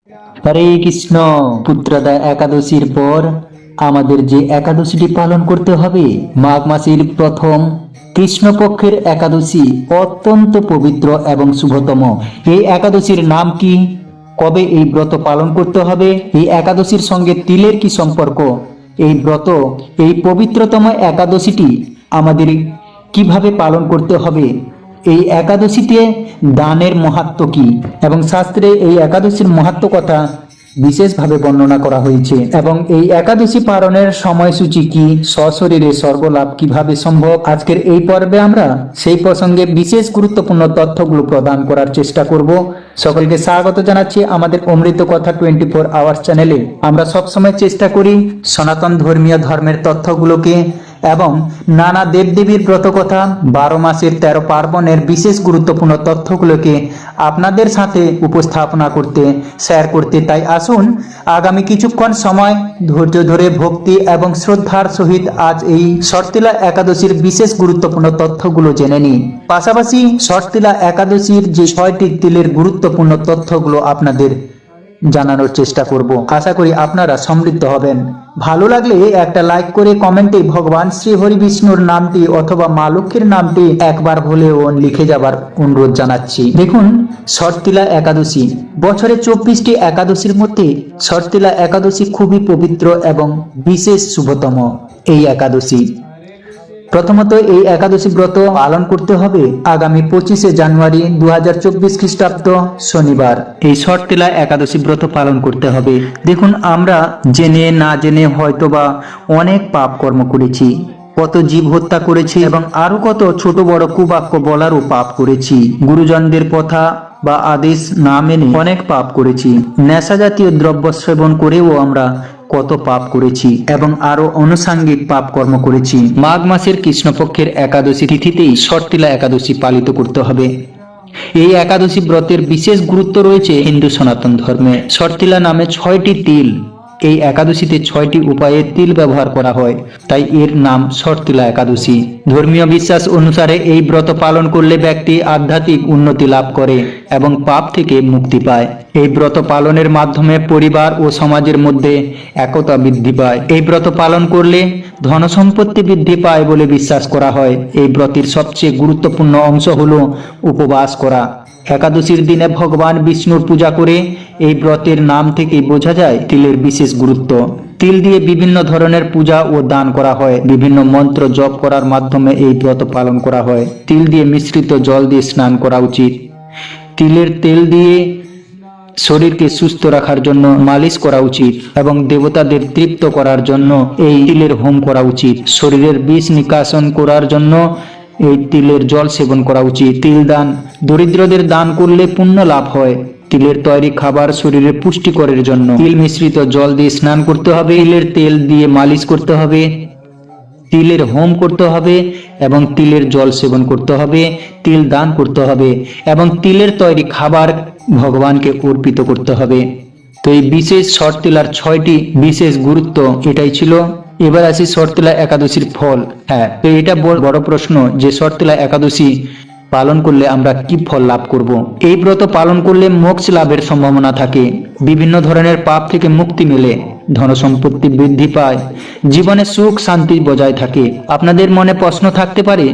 হরে কৃষ্ণ। পুত্রদা একাদশীর পর আমাদের যে একাদশীটি পালন করতে হবে, মাঘ মাসের প্রথম কৃষ্ণপক্ষের একাদশী অত্যন্ত পবিত্র এবং শুভতম। এই একাদশীর নাম কি? কবে এই ব্রত পালন করতে হবে? এই একাদশীর সঙ্গে তিলের কি সম্পর্ক? এই ব্রত, এই পবিত্রতম একাদশীটি আমাদের কিভাবে পালন করতে হবে? এই একাদশীতে দানের মাহাত্ম্য কি এবং শাস্ত্রে এই একাদশীর মাহাত্ম্য কথা বিশেষভাবে বর্ণনা করা হয়েছে। এবং এই একাদশী পালনের সময়সূচি কি, সশরীরে স্বর্গলাভ কিভাবে সম্ভব, আজকের এই পর্বে আমরা সেই প্রসঙ্গে বিশেষ গুরুত্বপূর্ণ তথ্যগুলো প্রদান করার চেষ্টা করব। সকলকে স্বাগত জানাচ্ছি আমাদের অমৃত কথা 24 আওয়ার্স চ্যানেলে। আমরা সবসময় চেষ্টা করি সনাতন ধর্মীয় ধর্মের তথ্যগুলোকে এবং নানা দেবদেবীর ব্রত কথা, 12 মাসের 13 পার্বণের বিশেষ গুরুত্বপূর্ণ তথ্যগুলোকে আপনাদের সাথে উপস্থাপনা করতে, শেয়ার করতে। তাই আসুন আগামী কিছুক্ষণ সময় ধৈর্য ধরে ভক্তি এবং শ্রদ্ধার সহিত আজ এই শর্তিলা একাদশীর বিশেষ গুরুত্বপূর্ণ তথ্যগুলো জেনে নিন। পাশাপাশি শর্তিলা একাদশীর যে 6টি তিলের গুরুত্বপূর্ণ তথ্যগুলো আপনাদের জানানোর চেষ্টা করব। আশা করি আপনারা সমৃদ্ধ হবেন। ভালো লাগলে একটা লাইক করে কমেন্টে ভগবান শ্রী হরি বিষ্ণুর নামটি অথবা মা লক্ষ্মীর নামটি একবার হলেও লিখে যাবার অনুরোধ জানাচ্ছি। দেখুন, শর্তিলা একাদশী বছরে 24টি একাদশীর মধ্যে শর্তিলা একাদশী খুবই পবিত্র এবং বিশেষ শুভতম এই একাদশী। প্রথমত এই একাদশী ব্রত পালন করতে হবে আগামী 25শে জানুয়ারি 2024 খ্রিস্টাব্দ শনিবার। এই শর্তিলা একাদশী ব্রত পালন করতে হবে। দেখুন, আমরা জেনে না জেনে হয়তোবা অনেক পাপ কর্ম করেছি, কত জীব হত্যা করেছি এবং আরো কত ছোট বড় কুবাক্য বলারও পাপ করেছি। গুরুজনদের কথা বা আদেশ না মেনে অনেক পাপ করেছি। নেশা জাতীয় দ্রব্য সেবন করেও আমরা কত পাপ করেছি এবং আরো আনুষাঙ্গিক পাপ কর্ম করেছি। মাঘ মাসের কৃষ্ণপক্ষের একাদশী তিথিতেই শর্তিলা একাদশী পালিত করতে হবে। এই একাদশী ব্রতের বিশেষ গুরুত্ব রয়েছে হিন্দু সনাতন ধর্মে। শর্তিলা নামে 6টি তিল, এই একাদশীতে 6টি উপায়ে তিল ব্যবহার করা হয়, তাই এর নাম শর্তিলা একাদশী। ধর্মীয় বিশ্বাস অনুসারে এই ব্রত পালন করলে ব্যক্তি আধ্যাত্মিক উন্নতি লাভ করে এবং পাপ থেকে মুক্তি পায়। এই ব্রত পালনের মাধ্যমে পরিবার ও সমাজের মধ্যে একতা বৃদ্ধি পায়। এই ব্রত পালন করলে ধন সম্পত্তি বৃদ্ধি পায় বলে বিশ্বাস করা হয়। এই ব্রতের সবচেয়ে গুরুত্বপূর্ণ অংশ হলো উপবাস করা। একাদশীর দিনে ভগবান বিষ্ণুর পূজা করে। এই ব্রতের নাম থেকে বোঝা যায় তিলের বিশেষ গুরুত্ব। তিল দিয়ে বিভিন্ন ধরনের পূজা ও দান করা হয়। বিভিন্ন মন্ত্র জপ করার মাধ্যমে এই ব্রত পালন করা হয়। তিল দিয়ে মিশ্রিত জল দিয়ে স্নান করা উচিত। তিলের তেল দিয়ে শরীরকে সুস্থ রাখার জন্য মালিশ করা উচিত এবং দেবতাদের তৃপ্ত করার জন্য এই তিলের হোম করা উচিত। শরীরের বিষ নিকাশন করার জন্য এই তিলের জল সেবন করা উচিত। তিল দান, দরিদ্রদের দান করলে পুণ্য লাভ হয়। তিলের তৈরি খাবার শরীরের পুষ্টিকরের জন্য তিল মিশ্রিত জল দিয়ে স্নান করতে হবে। তিলের তেল দিয়ে মালিশ করতে হবে, তিলের হোম করতে হবে এবং তিলের জল সেবন করতে হবে। তিল দান করতে হবে এবং তিলের তৈরি খাবার ভগবানকে অর্পিত করতে হবে। তো এই বিশেষ শর্তিলার 6টি বিশেষ গুরুত্ব এটাই ছিল। এবার আসি শর্তিলা একাদশীর ফল। হ্যাঁ, তো এটা বড় প্রশ্ন যে শর্তিলা একাদশী পালন করলে আমরা কি ফল লাভ করব। এই ব্রত পালন করলে মোক্ষ লাভের সম্ভাবনা থাকে, বিভিন্ন ধরনের পাপ থেকে মুক্তি মেলে, ধন সম্পত্তি বৃদ্ধি পায়, জীবনে সুখ শান্তি বজায় থাকে। আপনাদের মনে প্রশ্ন থাকতে পারে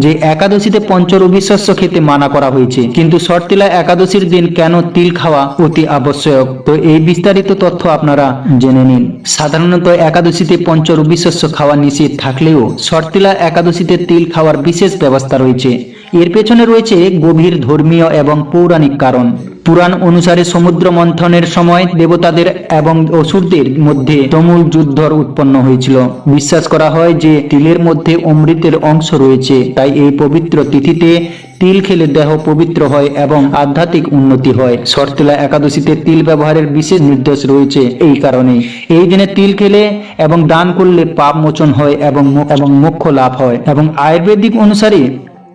যে একাদশীতে পঞ্চরবি শস্য খেতে মানা করা হয়েছে, কিন্তু শর্তিলা একাদশীর দিন কেন তিল খাওয়া অতি আবশ্যক? তো এই বিস্তারিত তথ্য আপনারা জেনে নিন। সাধারণত একাদশীতে পঞ্চরবি শস্য খাওয়া নিষেধ থাকলেও শর্তিলা একাদশীতে তিল খাওয়ার বিশেষ ব্যবস্থা রয়েছে। এর পেছনে রয়েছে গভীর ধর্মীয় এবং পৌরাণিক কারণ। পুরাণ অনুসারে সমুদ্র মন্থনের সময় দেবতাদের এবং অসুরদের মধ্যে তুমুল যুদ্ধ উৎপন্ন হয়েছিল। বিশ্বাস করা হয় যে তিলের মধ্যে অমৃতের অংশ রয়েছে, তাই এই পবিত্র তিথিতে তিল খেলে দেহ পবিত্র হয় এবং আধ্যাত্মিক উন্নতি হয়। শর্তিলা একাদশীতে তিল ব্যবহারের বিশেষ নির্দেশ রয়েছে এই কারণে। এই দিনে তিল খেলে এবং দান করলে পাপ মোচন হয় এবং মোক্ষ লাভ হয়। এবং আয়ুর্বেদিক অনুসারে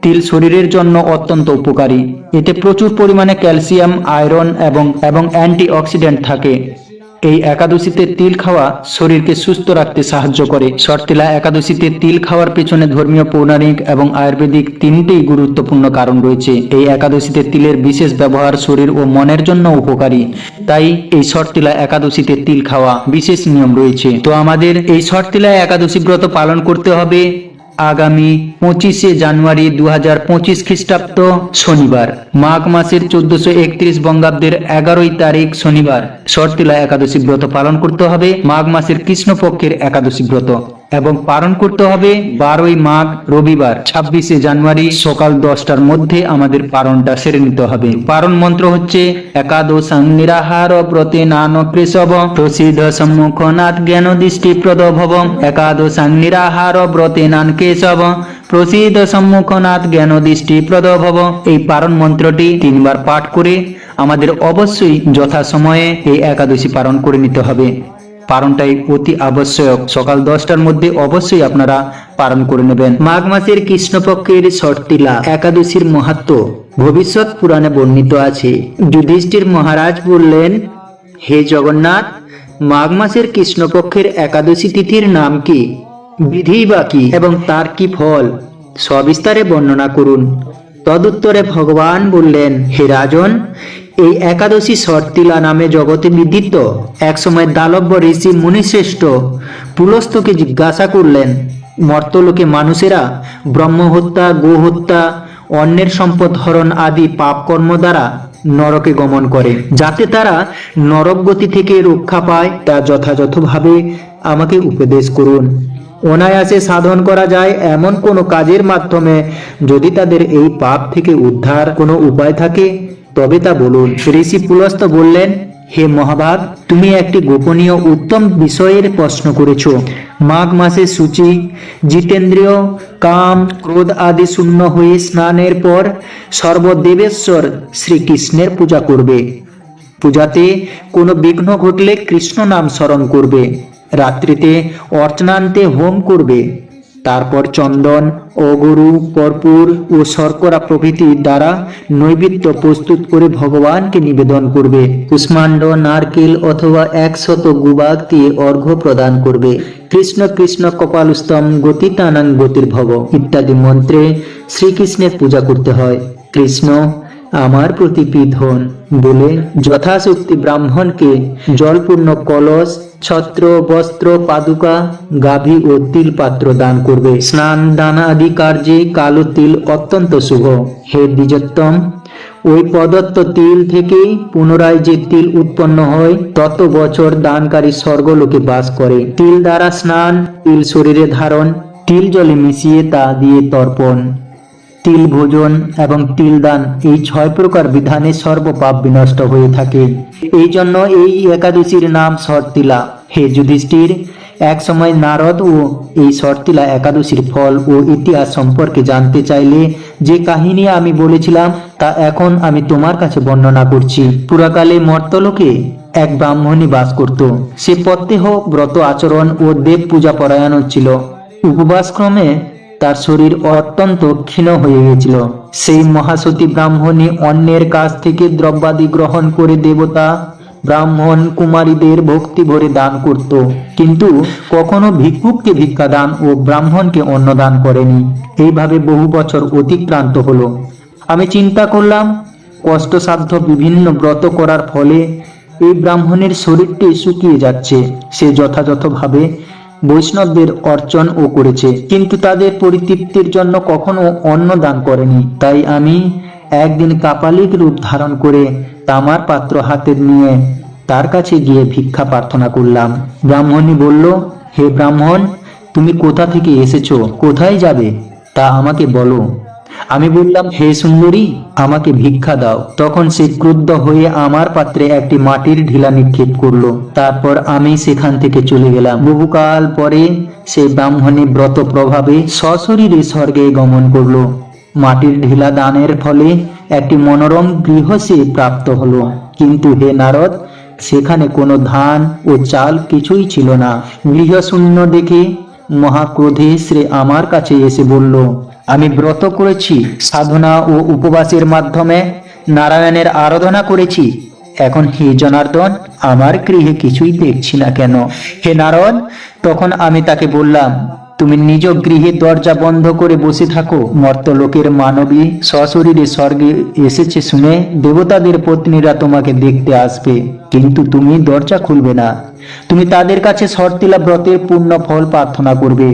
তিল শরীরের জন্য অত্যন্ত উপকারী। এতে প্রচুর পরিমাণে ক্যালসিয়াম, আয়রন এবং অ্যান্টিঅক্সিডেন্ট থাকে। এই একাদশীতে তিল খাওয়া শরীরকে সুস্থ রাখতে সাহায্য করে। শর্তিলা একাদশীতে তিল খাওয়ার পেছনে ধর্মীয়, পৌরাণিক এবং আয়ুর্বেদিক তিনটেই গুরুত্বপূর্ণ কারণ রয়েছে। এই একাদশীতে তিলের বিশেষ ব্যবহার শরীর ও মনের জন্য উপকারী, তাই এই শর্তিলা একাদশীতে তিল খাওয়া বিশেষ নিয়ম রয়েছে। তো আমাদের এই শর্তিলা একাদশী ব্রত পালন করতে হবে আগামী 25শে জানুয়ারি 2025 খ্রিস্টাব্দ শনিবার, মাঘ মাসের 1431 বঙ্গাব্দের 11 তারিখ শনিবার শর্তিলা একাদশী ব্রত পালন করতে হবে। মাঘ মাসের কৃষ্ণপক্ষের একাদশী ব্রত এবং পালন করতে হবে 12ই মাঘ রবিবার 26শে জানুয়ারি সকাল 10টার মধ্যে আমাদের পালনটা সেরে নিতে হবে। পালন মন্ত্র হচ্ছে একাদশাং নিরাহার ব্রতে নান কেশব প্রসিদ্ধ সম্মুখনাথ জ্ঞান দৃষ্টি প্রদ ভব। একাদশাং নিরাহার ব্রতে নান কেশব প্রসিদ্ধ সম্মুখনাথ জ্ঞান দৃষ্টি প্রদ ভব। এই পালন মন্ত্রটি 3 বার পাঠ করে আমাদের অবশ্যই যথাসময়ে এই একাদশী পালন করে নিতে হবে। পালনটাই অতি আবশ্যক। সকাল 10টার মধ্যে অবশ্যই আপনারা পালন করে নেবেন। মাঘ মাসের কৃষ্ণপক্ষের শর্তিলা একাদশীর মাহাত্ম্য ভবিষ্যৎ পুরাণে বর্ণিত আছে। যুধিষ্ঠির মহারাজ বললেন, হে জগন্নাথ, মাঘ মাসের কৃষ্ণপক্ষের একাদশী তিথির নাম কি, বিধি বা কি এবং তার কি ফল, সবিস্তারে বর্ণনা করুন। তদুত্তরে ভগবান বললেন, হে রাজন, এই একাদশী শর্তিলা নামে জগতে বিদিত। একসময় দালব্য ঋষি মুনিশ্রেষ্ঠ পুলস্তকে জিজ্ঞাসা করলেন, মর্তলোকে মানুষেরা ব্রহ্ম হত্যা, গো হত্যা, অন্যের সম্পদ হরণ আদি পাপ কর্ম দ্বারা নরকে গমন করে, যাতে তারা নরক গতি থেকে রক্ষা পায় তা যথাযথভাবে আমাকে উপদেশ করুন। অনায়াসে সাধন করা যায় এমন কোনো কাজের মাধ্যমে যদি তাদের এই পাপ থেকে উদ্ধার কোনো উপায় থাকে তবে তা বলুন। ঋষি পুলস্ত বললেন, হে মহাভাগ, তুমি একটি গোপনীয় উত্তম বিষয়ের প্রশ্ন করেছ। মাঘ মাসে সূচি, জিতেন্দ্রিয়, কাম, ক্রোধ আদি শূন্য হয়ে স্নানের পর সর্বদেবেশ্বর শ্রীকৃষ্ণের পূজা করবে। পূজাতে কোনো বিঘ্ন ঘটলে কৃষ্ণ নাম স্মরণ করবে। রাত্রিতে অর্চনান্তে হোম করবে। তারপর চন্দন, অগরু, কর্পূর ও শর্করা প্রভৃতি দ্বারা নৈবেদ্য প্রস্তুত করে ভগবানকে নিবেদন করবে। কুষ্মাণ্ড, নারকেল অথবা 100 গুবাগ দিয়ে অর্ঘ্য প্রদান করবে। কৃষ্ণ কৃষ্ণ কপালস্তম গতিতানাং গতির্ভব ইত্যাদি মন্ত্রে শ্রীকৃষ্ণের পূজা করতে হয়। কৃষ্ণ আমার প্রতি প্রীত হন বলে যথাশক্তি ব্রাহ্মণকে জলপূর্ণ কলস, ছত্র, বস্ত্র, পাদুকা, গাভী ও তিল পাত্র দান করবে। স্নান দান আদি কার্যে কালো তিল অত্যন্ত শুভ। হে দ্বিজোত্তম, ওই প্রদত্ত তিল থেকেই পুনরায় যে তিল উৎপন্ন হয় তত বছর দানকারী স্বর্গলোকে বাস করে। তিল দ্বারা স্নান, তিল শরীরে ধারণ, তিল জলে মিশিয়ে তা দিয়ে তর্পণ, তিল ভোজন এবং তিল দান, এই 6 প্রকার বিধানে সর্বপাপ বিনষ্ট হয়ে থাকে। এই জন্য এই একাদশীর নাম শর্তিলা। হে যুধিষ্ঠির, এক সময় নারদ ও এই শর্তিলা একাদশীর ফল ও ইতিহাস সম্পর্কে জানতে চাইলে যে কাহিনী আমি বলেছিলাম তা এখন আমি তোমার কাছে বর্ণনা করছি। পুরাকালে মর্তলোকে এক ব্রাহ্মণী বাস করত। সে প্রত্যহ ব্রত আচরণ ও দেব পূজা পরায়ণ ছিল। উপবাসক্রমে তার শরীর অত্যন্ত ক্ষীণ হয়ে গেছিল। সেই মহাসতী ব্রাহ্মণী অন্যের কাছ থেকে দ্রব্যাদি গ্রহণ করে দেবতা, ব্রাহ্মণ, কুমারীদের ভক্তি ভরে দান করত, কিন্তু কখনো ভিক্ষুককে ভিক্ষা দান ও ব্রাহ্মণকে অন্নদান করেনি। এইভাবে বহু বছর অতিক্রান্ত হলো। আমি চিন্তা করলাম, কষ্টসাধ্য বিভিন্ন ব্রত করার ফলে এই ব্রাহ্মণের শরীরটি শুকিয়ে যাচ্ছে। সে যথাযথভাবে বৈষ্ণবদের অর্চন ও করেছে, কিন্তু তাদের পরিতৃপ্তির জন্য কখনো অন্ন দান করেনি। তাই আমি একদিন কাপালিক রূপ ধারণ করে তামার পাত্র হাতে নিয়ে তার কাছে গিয়ে ভিক্ষা প্রার্থনা করলাম। ব্রাহ্মণী বলল, হে ব্রাহ্মণ, তুমি কোথা থেকে এসেছো, কোথায় যাবে তা আমাকে বলো। আমি বললাম, হে সুন্দরী, আমাকে ভিক্ষা দাও। তখন সে ক্রুদ্ধ হয়ে আমার পাত্রে একটি মাটির ঢিলা নিক্ষেপ করলো। তারপর আমি সেখান থেকে চলে গেলাম। বহুকাল পরে সেই ব্রাহ্মণী ব্রত প্রভাবে সশরীরে স্বর্গে গমন করলো। মাটির ঢিলা দানের ফলে একটি মনোরম গৃহ সে প্রাপ্ত হলো। কিন্তু হে নারদ, সেখানে কোনো ধান ও চাল কিছুই ছিল না। গৃহ শূন্য দেখে মহাক্রোধে সে আমার কাছে এসে বলল, আমি ব্রত করেছি, সাধনা ও উপবাসের মাধ্যমে নারায়ণের আরাধনা করেছি। এখন হে জনার্দন, আমার গৃহে কিছুই দেখছি না কেন? হে নারদ, তখন আমি তাকে বললাম, তুমি নিজ গৃহে দরজা বন্ধ করে বসে থাকো। মর্তলোকের মানবী সশরীরে স্বর্গে এসেছে শুনে দেবতাদের পত্নীরা তোমাকে দেখতে আসবে, কিন্তু তুমি দরজা খুলবে না। তুমি তাদের কাছে শর্তিলা ব্রতের পূর্ণ ফল প্রার্থনা করবে।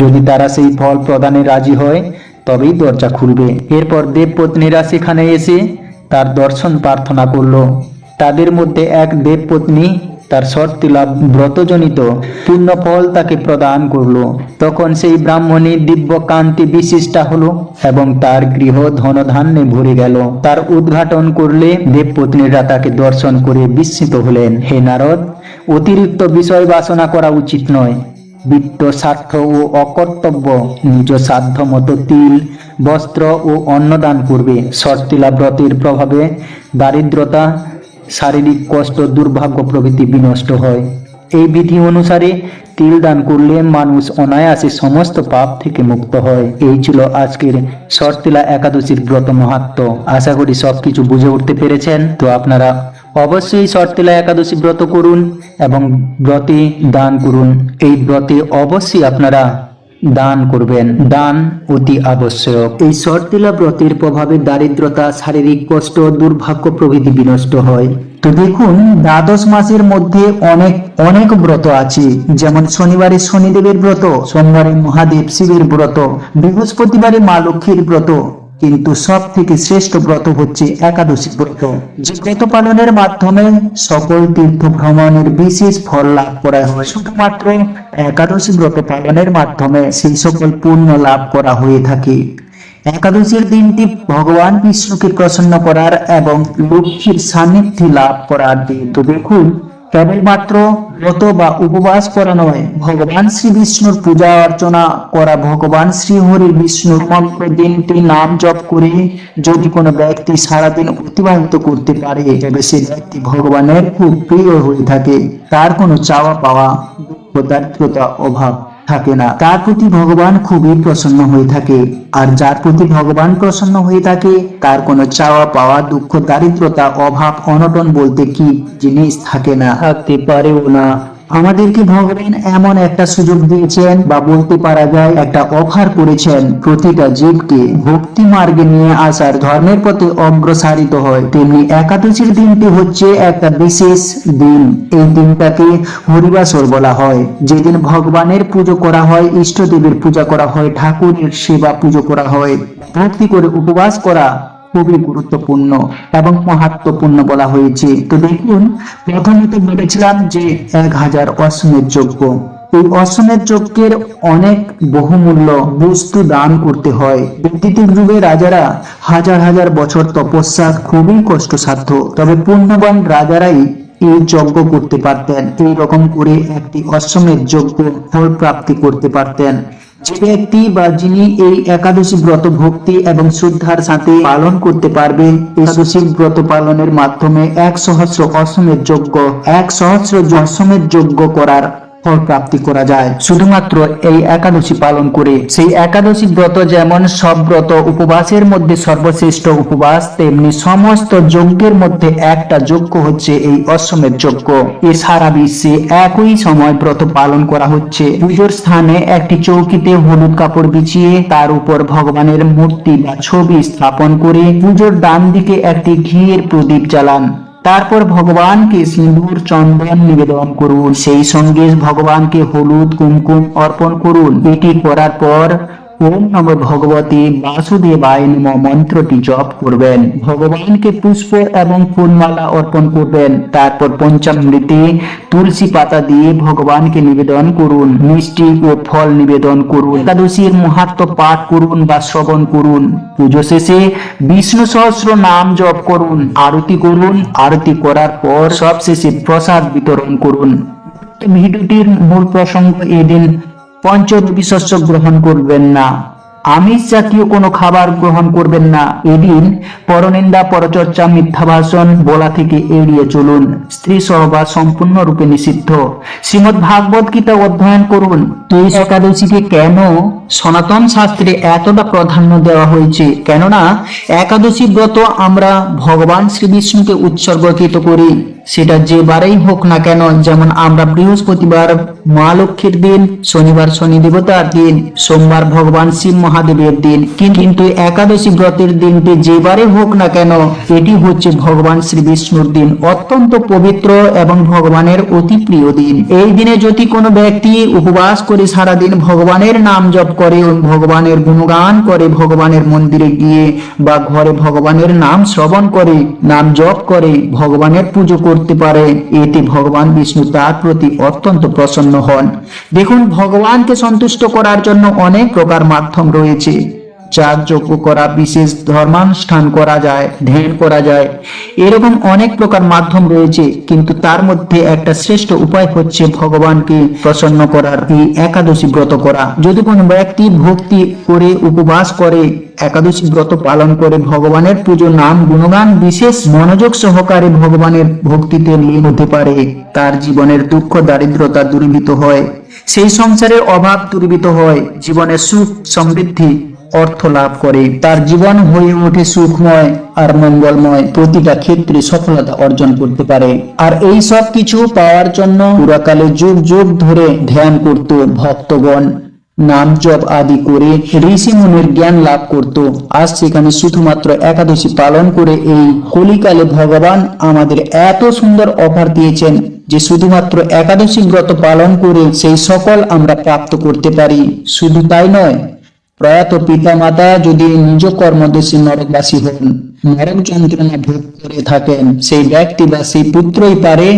যদি তারা সেই ফল প্রদানে রাজি হয় তবেই দরজা খুলবে। এরপর দেবপত্নীরা সেখানে এসে তার দর্শন প্রার্থনা করলো। তাদের মধ্যে এক দেবপত্নী তার শর্তিলা ব্রতজনিত পূর্ণ ফল তাকে প্রদান করলো। তখন সেই ব্রাহ্মণী দিব্য কান্তি বিশিষ্টা হলো এবং তার গৃহ ধনধান্যে ভরে গেল। তার উদ্ঘাটন করলে দেবপত্নীরা তাকে দর্শন করে বিস্মিত হলেন। হে নারদ, অতিরিক্ত বিষয় বাসনা করা উচিত নয়। বিত্ত, স্বার্থ ও অকর্তব্য নিজ সাধ্য মতো তিল, বস্ত্র ও অন্নদান করবে। শর্তিলা ব্রতের প্রভাবে দারিদ্রতা, শারীরিক কষ্ট, দুর্ভাগ্য প্রভৃতি বিনষ্ট হয়। এই বিধি অনুসারে তিল দান করলে মানুষ অনায়াসে সমস্ত পাপ থেকে মুক্ত হয়। এই ছিল আজকের শর্তিলা একাদশীর ব্রত মাহাত্ম্য। আশা করি সবকিছু বুঝে উঠতে পেরেছেন। তো আপনারা অবশ্যই শর্তিলা একাদশী ব্রত করুন এবং ব্রতে দান করুন। এই ব্রতে অবশ্যই আপনারা দান করবেন। দান অতি আবশ্যক। এই শর্তিলা ব্রতের প্রভাবে দারিদ্রতা, শারীরিক কষ্ট, দুর্ভাগ্য প্রভৃতি বিনষ্ট হয়। তো দেখুন, দ্বাদশ মাসের মধ্যে অনেক অনেক ব্রত আছে। যেমন শনিবারে শনিদেবের ব্রত, সোমবারে মহাদেব শিবের ব্রত, বৃহস্পতিবারে মা লক্ষ্মীর ব্রত, কিন্তু সব থেকে শ্রেষ্ঠ ব্রত হচ্ছে একাদশী ব্রত। যে ব্রত পালনের মাধ্যমে সকল তীর্থ ভ্রমণের বিশেষ ফল লাভ করা হয়। শুধুমাত্র একাদশী ব্রত পালনের মাধ্যমে সেই সকল পুণ্য লাভ করা হয়ে থাকে। একাদশীর দিনটি ভগবান বিষ্ণুকে প্রসন্ন করার এবং লক্ষ্মীর সান্নিধ্য লাভ করার দিন। তো দেখুন, কেবলমাত্র ব্রত বা উপবাস করা নয়, ভগবান শ্রী বিষ্ণুর পূজা অর্চনা করা, ভগবান শ্রীহরির বিষ্ণুর মন্ত্র দিনটি নাম জপ করে যদি কোনো ব্যক্তি সারাদিন অতিবাহিত করতে পারে, তবে সে ব্যক্তি ভগবানের খুব প্রিয় হয়ে থাকে। তার কোনো চাওয়া পাওয়া, দুঃখ, দারিদ্রতা, অভাব থাকে না। তার প্রতি ভগবান খুবই প্রসন্ন হয়ে থাকে। আর যার প্রতি ভগবান প্রসন্ন হয়ে থাকে তার কোনো চাওয়া পাওয়া, দুঃখ, দারিদ্রতা, অভাব, অনটন বলতে কি জিনিস থাকে না, থাকতে পারেও না। আমাদেরকে ভগবান এমন একটা সুযোগ দিয়েছেন, বা বলতে পারা যায় একটা অফার করেছেন, প্রতিটা জীবকে ভক্তি মার্গে নিয়ে আসার, ধর্মের পথে অগ্রসারিত হয়। তেমনি একাদশীর দিনটি হচ্ছে একটা বিশেষ দিন। এই দিনটাকে হরিবাসর বলা হয়, যেদিন ভগবানের পুজো করা হয়, ইষ্টদেবের পূজা করা হয়, ঠাকুরের সেবা পুজো করা হয়। ভক্তি করে উপবাস করা খুবই গুরুত্বপূর্ণ এবং মাহাত্ম্যপূর্ণ বলা হয়েছে। তো দেখুন, প্রথমে তো বলেছিলাম যে 1000 অশ্বমেধ যজ্ঞ। এই অশ্বমেধ যজ্ঞের অনেক বহুমূল্য বস্তু দান করতে হয়। বৈদিক যুগে রাজারা হাজার হাজার বছর তপস্যা খুবই কষ্টসাধ্য, তবে পুণ্যবান রাজারাই এই যজ্ঞ করতে পারতেন। এই রকম করে একটি অশ্বমেধ যজ্ঞ ফল প্রাপ্তি করতে পারতেন। যে ব্যক্তি বা যিনি এই একাদশী ব্রত ভক্তি এবং শ্রদ্ধার সাথে পালন করতে পারবে, একাদশী ব্রত পালনের মাধ্যমে 100 অশ্বমেধ যজ্ঞ, 100 অশ্বমেধ যজ্ঞ করার ফল প্রাপ্তি করা যায় শুধুমাত্র এই একাদশী পালন করে। সেই একাদশী ব্রত যেমন সব ব্রত উপবাসের মধ্যে সর্বশ্রেষ্ঠ উপবাস, তেমনি সমস্ত যজ্ঞের মধ্যে একটা যজ্ঞ হচ্ছে এই অশ্বমেধ যজ্ঞ। এ সারা বিশ্বে একই সময় ব্রত পালন করা হচ্ছে। পুজোর স্থানে একটি চৌকিতে হলুদ কাপড় বিছিয়ে তার উপর ভগবানের মূর্তি বা ছবি স্থাপন করে পুজোর ডান দিকে একটি ঘিয়ের প্রদীপ জ্বালান। তারপর ভগবানকে সিঁদুর, চন্দন নিবেদন করুন। সেই সঙ্গে ভগবানকে হলুদ, কুমকুম অর্পণ করুন। এটি করার পর ওম নমো ভগবতে বাসুদেবায় নমঃ মন্ত্রটি জপ করবেন। ভগবানকে পুষ্প এবং ফুলমালা অর্পণ করবেন। তারপর পঞ্চামৃতে তুলসী পাতা দিয়ে ভগবানকে নিবেদন করুন। মিষ্টি ও ফল নিবেদন করুন। একাদশীর মাহাত্ম্য পাঠ করুন বা শ্রবণ করুন। পুজো শেষে বিষ্ণু সহস্র নাম জপ করুন, আরতি করুন। আরতি করার পর সবশেষে প্রসাদ বিতরণ করুন। ভিডিওটির মূল প্রসঙ্গ, এদিন পঞ্চরবি শস্য গ্রহণ করবেন না, আমিষ জাতীয় কোনো খাবার গ্রহণ করবেন না। এদিন পরনিন্দা, পরচর্চা, মিথ্যা ভাষণ বলা থেকে এড়িয়ে চলুন। স্ত্রী সহবাস সম্পূর্ণরূপে নিষিদ্ধ। শ্রীমদ্ ভাগবত গীতা অধ্যয়ন করুন। এই একাদশীকে কেন সনাতন শাস্ত্রে এতটা প্রাধান্য দেওয়া হয়েছে? কেননা একাদশী ব্রত আমরা ভগবান শ্রী বিষ্ণুকে উৎসর্গকৃত করি। সেটা যে বারেই হোক না কেন, যেমন আমরা বৃহস্পতিবার মা লক্ষ্মীর দিন, শনিবার শনি দেবতার দিন, সোমবার ভগবান শিব মহাদেবের দিন, কিন্তু একাদশী ব্রতের দিনটি যেবারে হোক না কেন এটি হচ্ছে ভগবান শ্রী বিষ্ণুর দিন, অত্যন্ত পবিত্র এবং ভগবানের অতি প্রিয় দিন। এই দিনে যদি কোনো ব্যক্তি উপবাস করে সারাদিন ভগবানের নাম জপ করে, ভগবানের গুণগান করে, ভগবানের মন্দিরে গিয়ে বা ঘরে ভগবানের নাম শ্রবণ করে, নাম জপ করে, ভগবানের পুজো করতে পারে, এতে ভগবান বিষ্ণু তার প্রতি অত্যন্ত প্রসন্ন হন। দেখুন, ভগবানকে সন্তুষ্ট করার জন্য অনেক প্রকার মাধ্যম রয়েছে। যাগ যজ্ঞ করা, বিশেষ ধর্মানুষ্ঠান করা যায়, ধ্যান করা যায়, এরকম অনেক প্রকার মাধ্যম রয়েছে, কিন্তু তার মধ্যে একটা শ্রেষ্ঠ উপায় হচ্ছে ভগবানকে প্রসন্ন করার এই একাদশী ব্রত করা। যদি কোনো ব্যক্তি ভক্তি করে উপবাস করে, একাদশী ব্রত পালন করে, ভগবানের পুজো, নাম, গুণগান বিশেষ মনোযোগ সহকারে ভগবানের ভক্তিতে লীন হতে পারে, তার জীবনের দুঃখ দারিদ্রতা দূরীভূত হয়, সেই সংসারের অভাব দূরীভূত হয়, জীবনের সুখ সমৃদ্ধি অর্থ লাভ করে, তার জীবন হয়ে ওঠে সুখময় আর মঙ্গলময়, প্রতিটা ক্ষেত্রে সফলতা অর্জন করতে পারে। আর এই সব কিছু পাওয়ার জন্য পুরাকালে যুগ যুগ ধরে ধ্যান করত ভক্তগণ, নাম জপ আদি করে ঋষি মুনির জ্ঞান লাভ করত। আজ সেখানে শুধুমাত্র একাদশী পালন করে এই কলিকালে ভগবান আমাদের এত সুন্দর অফার দিয়েছেন যে শুধুমাত্র একাদশী ব্রত পালন করে সেই সকল আমরা প্রাপ্ত করতে পারি। শুধু তাই নয়, প্রয়াত পিতা মাতা যদি নিজ কর্মদোষী নরকবাসী হন, নরক যন্ত্রণা ভোগ করে থাকেন, সেই ব্যক্তি বা সেই পুত্রই পারে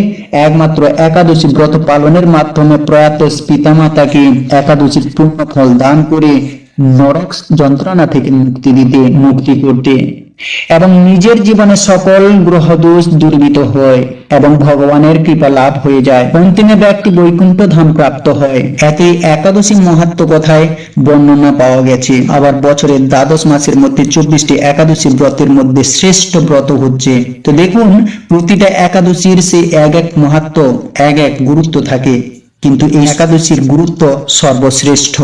একমাত্র একাদশী ব্রত পালনের মাধ্যমে প্রয়াত পিতা মাতাকে একাদশীর পূর্ণ ফল দান করে নরক যন্ত্রণা থেকে মুক্তি করতে এবং নিজের জীবনে সকল গ্রহ দোষ দূরীভূত হয় এবং ভগবানের কৃপা লাভ হয়ে যায়। অন্তিমে ব্যক্তি বৈকুণ্ঠ ধাম প্রাপ্ত হয়। এতে একাদশী মাহাত্ম্য কথায় বর্ণনা পাওয়া গেছে। আবার বছরের দ্বাদশ মাসের মধ্যে 24টি একাদশী ব্রতের মধ্যে শ্রেষ্ঠ ব্রত হচ্ছে। তো দেখুন, প্রতিটা একাদশীর সে এক এক মাহাত্ম্য, এক এক গুরুত্ব থাকে, কিন্তু এই একাদশীর গুরুত্ব সর্বশ্রেষ্ঠ।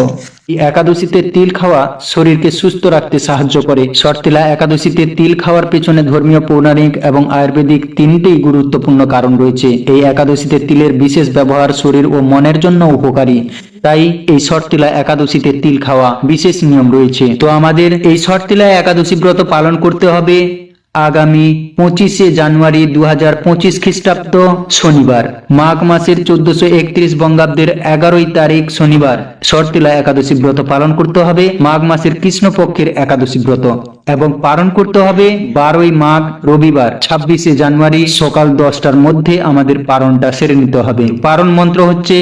এই একাদশীতে তিল খাওয়া শরীরকে সুস্থ রাখতে সাহায্য করে। শর্তিলা একাদশীতে তিল খাওয়ার পেছনে ধর্মীয়, পৌরাণিক এবং আয়ুর্বেদিক তিনটেই গুরুত্বপূর্ণ কারণ রয়েছে। এই একাদশীতে তিলের বিশেষ ব্যবহার শরীর ও মনের জন্য উপকারী, তাই এই শর্তিলা একাদশীতে তিল খাওয়া বিশেষ নিয়ম রয়েছে। তো আমাদের এই শর্তিলা একাদশী ব্রত পালন করতে হবে আগামী 25শে জানুয়ারি 2025 খ্রিস্টাব্দ শনিবার, মাঘ মাসের 1431 বঙ্গাব্দের 11 তারিখ শনিবার শর্তিলা একাদশী ব্রত পালন করতে হবে। মাঘ মাসের কৃষ্ণপক্ষের একাদশী ব্রত এবং পালন করতে হবে 12ই মাঘ রবিবার 26শে জানুয়ারি সকাল 10টার মধ্যে আমাদের পালনটা সেরে নিতে হবে। পালন মন্ত্র হচ্ছে